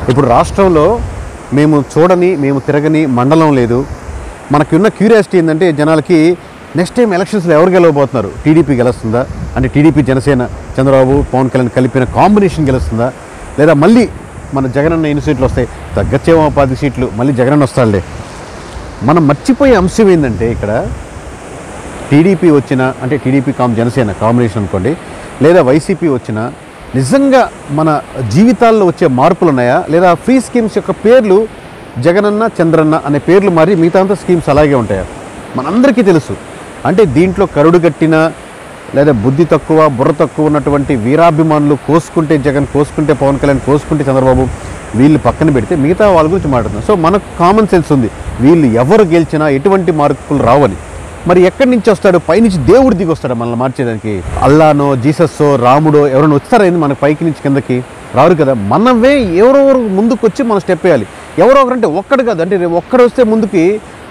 ఇప్పుడు రాష్ట్రంలో మేము చూడని, మేము తిరగని మండలం లేదు. మనకున్న క్యూరియాసిటీ ఏంటంటే జనాలకి నెక్స్ట్ టైం ఎలక్షన్స్లో ఎవరు గెలవబోతున్నారు? టీడీపీ గెలుస్తుందా? అంటే టీడీపీ, జనసేన, చంద్రబాబు, పవన్ కళ్యాణ్ కలిపిన కాంబినేషన్ గెలుస్తుందా? లేదా మళ్ళీ మన జగనన్న ఎన్ని సీట్లు వస్తాయి? తగ్గచ్చేమో 10 సీట్లు, మళ్ళీ జగనన్న వస్తాడులే. మనం మర్చిపోయే అంశం ఏంటంటే ఇక్కడ టీడీపీ వచ్చిన, అంటే టీడీపీ జనసేన కాంబినేషన్ అనుకోండి, లేదా వైసీపీ వచ్చిన నిజంగా మన జీవితాల్లో వచ్చే మార్పులు ఉన్నాయా? లేదా ఫ్రీ స్కీమ్స్ యొక్క పేర్లు జగనన్న, చంద్రన్న అనే పేర్లు మారి మిగతా అంతా స్కీమ్స్ అలాగే ఉంటాయా? మనందరికీ తెలుసు. అంటే దీంట్లో కరుడు కట్టిన లేదా బుద్ధి తక్కువ, బుర్ర తక్కువ ఉన్నటువంటి వీరాభిమానులు కోసుకుంటే జగన్, కోసుకుంటే పవన్ కళ్యాణ్, కోసుకుంటే చంద్రబాబు, వీళ్ళు పక్కన పెడితే మిగతా వాళ్ళ గురించి మాట్లాడుతున్నాం. సో మనకు కామన్ సెన్స్ ఉంది, వీళ్ళు ఎవరు గెలిచినా ఎటువంటి మార్పులు రావని. మరి ఎక్కడి నుంచి వస్తాడు? పైనుంచి దేవుడు దిగి వస్తాడు మనల్ని మార్చేదానికి? అల్లానో, జీసస్సో, రాముడో ఎవరైనా వచ్చారైంది మన పైకి నుంచి కిందకి? రారు కదా. మనమే ఎవరెవరు ముందుకు వచ్చి మనం స్టెప్ వేయాలి. ఎవరో ఒకరంటే ఒక్కడు కాదు, అంటే ఒక్కడు వస్తే ముందుకి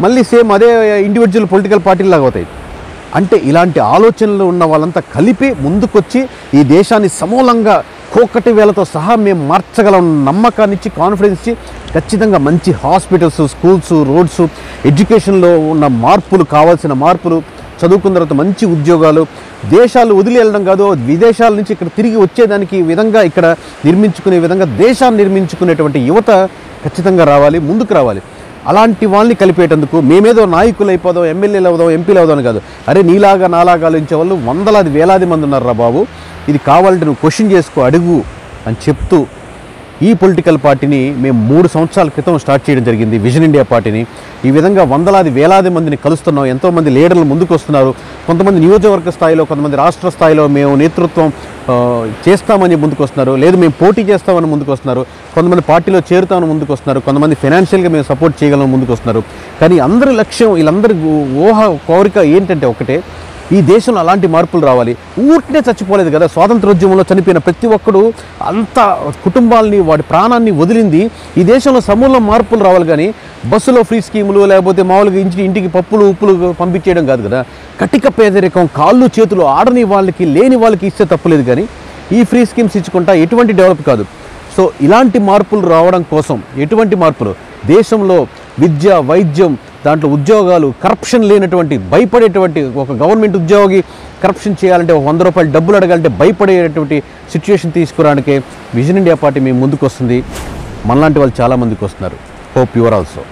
మళ్ళీ సేమ్ అదే ఇండివిజువల్ పొలిటికల్ పార్టీలాగా అవుతాయి. అంటే ఇలాంటి ఆలోచనలు ఉన్న వాళ్ళంతా కలిపి ముందుకొచ్చి ఈ దేశాన్ని సమూలంగా కోకటి వేలతో సహా మేము మార్చగలం నమ్మకాన్ని ఇచ్చి, కాన్ఫిడెన్స్ ఇచ్చి, ఖచ్చితంగా మంచి హాస్పిటల్స్, స్కూల్స్, రోడ్స్, ఎడ్యుకేషన్లో ఉన్న మార్పులు, కావాల్సిన మార్పులు, చదువుకున్న తర్వాత మంచి ఉద్యోగాలు, దేశాలు వదిలి వెళ్ళడం కాదు, విదేశాల నుంచి ఇక్కడ తిరిగి వచ్చేదానికి విధంగా ఇక్కడ నిర్మించుకునే విధంగా దేశాన్ని నిర్మించుకునేటువంటి యువత ఖచ్చితంగా రావాలి, ముందుకు రావాలి. అలాంటి వాళ్ళని కలిపేటందుకు మేమేదో నాయకులు అయిపోదాం, ఎమ్మెల్యేలు అవుదాం, ఎంపీలు అవుదాం అని కాదు. అరే నీలాగా నాలాగా ఆలోచించే వాళ్ళు వందలాది వేలాది మంది ఉన్నారా బాబు, ఇది కావాలంటే నువ్వు క్వశ్చన్ చేసుకో, అడుగు అని చెప్తూ ఈ పొలిటికల్ పార్టీని మేము 3 సంవత్సరాల క్రితం స్టార్ట్ చేయడం జరిగింది, విజన్ ఇండియా పార్టీని. ఈ విధంగా వందలాది వేలాది మందిని కలుస్తున్నాం. ఎంతోమంది లీడర్లు ముందుకు వస్తున్నారు. కొంతమంది నియోజకవర్గ స్థాయిలో, కొంతమంది రాష్ట్ర స్థాయిలో మేము నేతృత్వం చేస్తామని ముందుకు వస్తున్నారు, లేదు మేము పోటీ చేస్తామని ముందుకు వస్తున్నారు, కొంతమంది పార్టీలో చేరుతామని ముందుకు వస్తున్నారు, కొంతమంది ఫైనాన్షియల్గా మేము సపోర్ట్ చేయగలం ముందుకు వస్తున్నారు. కానీ అందరి లక్ష్యం, వీళ్ళందరి కోరిక ఏంటంటే ఒకటే, ఈ దేశంలో అలాంటి మార్పులు రావాలి. ఊరికే చచ్చిపోలేదు కదా, స్వాతంత్రోద్యమంలో చనిపోయిన ప్రతి ఒక్కడు అంత కుటుంబాలని, వాడి ప్రాణాన్ని వదిలింది ఈ దేశంలో సమూల మార్పులు రావాలి. కానీ బస్సులో ఫ్రీ స్కీములు, లేకపోతే మామూలుగా ఇంటికి పప్పులు ఉప్పులు పంపించేయడం కాదు కదా. కటిక పేదరికం, కాళ్ళు చేతులు ఆడని వాళ్ళకి, లేని వాళ్ళకి ఇస్తే తప్పులేదు. కానీ ఈ ఫ్రీ స్కీమ్స్ ఇచ్చుకుంటా ఎటువంటి డెవలప్ కాదు. సో ఇలాంటి మార్పులు రావడం కోసం, ఎటువంటి మార్పులు దేశంలో విద్య, వైద్యం, దాంట్లో ఉద్యోగాలు, కరప్షన్ లేనటువంటి, భయపడేటువంటి, ఒక గవర్నమెంట్ ఉద్యోగి కరప్షన్ చేయాలంటే, 100 రూపాయలు డబ్బులు అడగాలంటే భయపడేటువంటి సిచ్యువేషన్ తీసుకురావడానికే విజన్ ఇండియా పార్టీ మేము ముందుకు వస్తుంది. మనలాంటి వాళ్ళు చాలామందికి వస్తున్నారు. Hope your also.